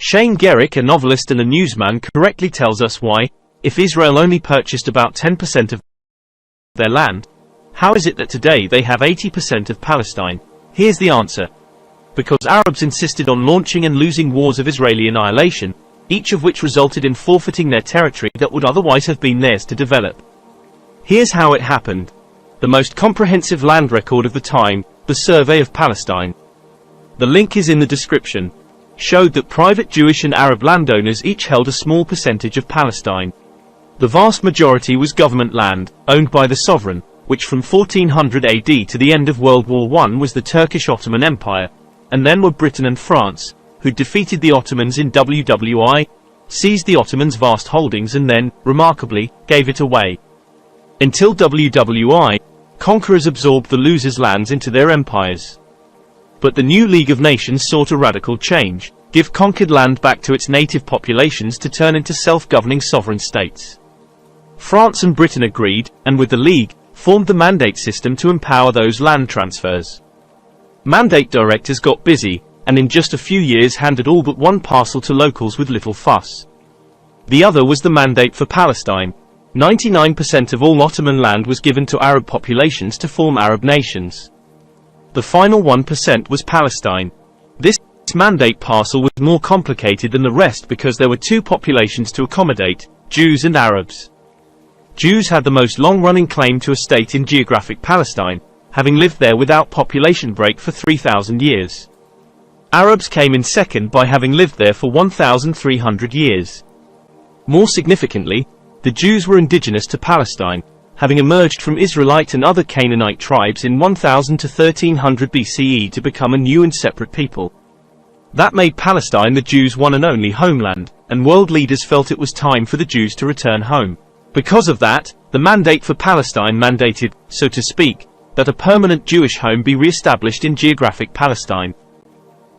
Shane Garrick, a novelist and a newsman, correctly tells us why, if Israel only purchased about 10% of their land, how is it that today they have 80% of Palestine? Here's the answer. Because Arabs insisted on launching and losing wars of Israeli annihilation, each of which resulted in forfeiting their territory that would otherwise have been theirs to develop. Here's how it happened. The most comprehensive land record of the time, the Survey of Palestine, the link is in the description, showed that private Jewish and Arab landowners each held a small percentage of Palestine. The vast majority was government land, owned by the sovereign, which from 1400 AD to the end of World War I was the Turkish Ottoman Empire, and then were Britain and France, who defeated the Ottomans in WWI, seized the Ottomans' vast holdings and then, remarkably, gave it away. Until WWI, conquerors absorbed the losers' lands into their empires. But the new League of Nations sought a radical change, give conquered land back to its native populations to turn into self-governing sovereign states. France and Britain agreed, and with the League, formed the mandate system to empower those land transfers. Mandate directors got busy, and in just a few years handed all but one parcel to locals with little fuss. The other was the Mandate for Palestine. 99% of all Ottoman land was given to Arab populations to form Arab nations. The final 1% was Palestine. This mandate parcel was more complicated than the rest because there were two populations to accommodate, Jews and Arabs. Jews had the most long-running claim to a state in geographic Palestine, having lived there without population break for 3,000 years. Arabs came in second by having lived there for 1,300 years. More significantly, the Jews were indigenous to Palestine, having emerged from Israelite and other Canaanite tribes in 1000 to 1300 BCE to become a new and separate people. That made Palestine the Jews' one and only homeland, and world leaders felt it was time for the Jews to return home. Because of that, the Mandate for Palestine mandated, so to speak, that a permanent Jewish home be re-established in geographic Palestine.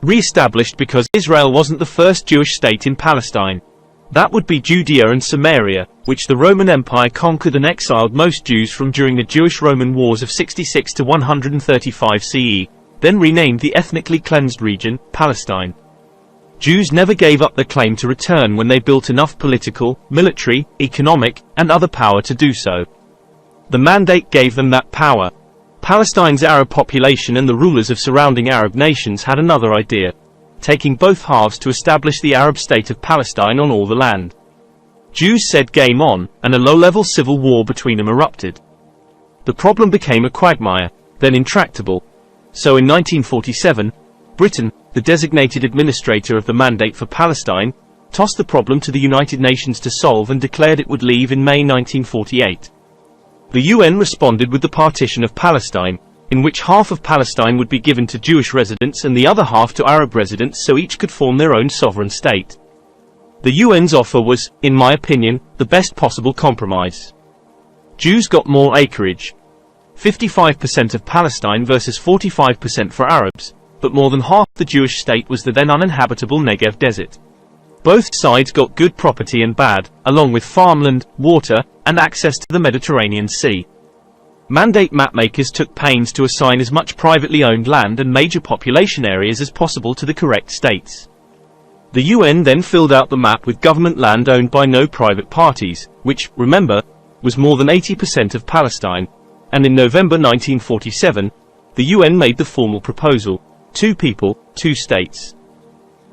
Re-established because Israel wasn't the first Jewish state in Palestine. That would be Judea and Samaria, which the Roman Empire conquered and exiled most Jews from during the Jewish-Roman Wars of 66 to 135 CE, then renamed the ethnically cleansed region, Palestine. Jews never gave up their claim to return when they built enough political, military, economic, and other power to do so. The Mandate gave them that power. Palestine's Arab population and the rulers of surrounding Arab nations had another idea, taking both halves to establish the Arab state of Palestine on all the land. Jews said game on, and a low-level civil war between them erupted. The problem became a quagmire, then intractable. So in 1947, Britain, the designated administrator of the Mandate for Palestine, tossed the problem to the United Nations to solve and declared it would leave in May 1948. The UN responded with the partition of Palestine, in which half of Palestine would be given to Jewish residents and the other half to Arab residents so each could form their own sovereign state. The UN's offer was, in my opinion, the best possible compromise. Jews got more acreage. 55% of Palestine versus 45% for Arabs, but more than half the Jewish state was the then uninhabitable Negev desert. Both sides got good property and bad, along with farmland, water, and access to the Mediterranean Sea. Mandate mapmakers took pains to assign as much privately owned land and major population areas as possible to the correct states. The UN then filled out the map with government land owned by no private parties, which, remember, was more than 80% of Palestine, and in November 1947, the UN made the formal proposal: two people, two states.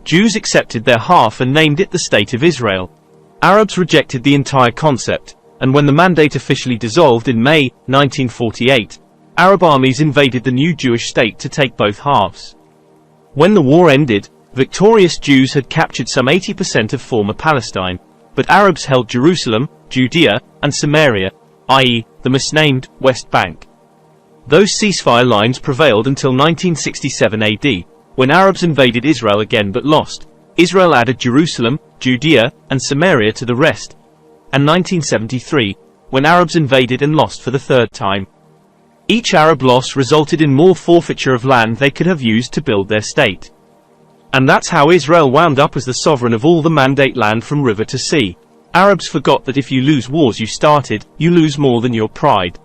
Jews accepted their half and named it the State of Israel. Arabs rejected the entire concept, and when the Mandate officially dissolved in May 1948, Arab armies invaded the new Jewish state to take both halves. When the war ended, victorious Jews had captured some 80% of former Palestine, but Arabs held Jerusalem, Judea, and Samaria, i.e., the misnamed West Bank. Those ceasefire lines prevailed until 1967 AD, when Arabs invaded Israel again but lost. Israel added Jerusalem, Judea, and Samaria to the rest, and 1973, when Arabs invaded and lost for the third time. Each Arab loss resulted in more forfeiture of land they could have used to build their state. And that's how Israel wound up as the sovereign of all the Mandate land from river to sea. Arabs forgot that if you lose wars you started, you lose more than your pride.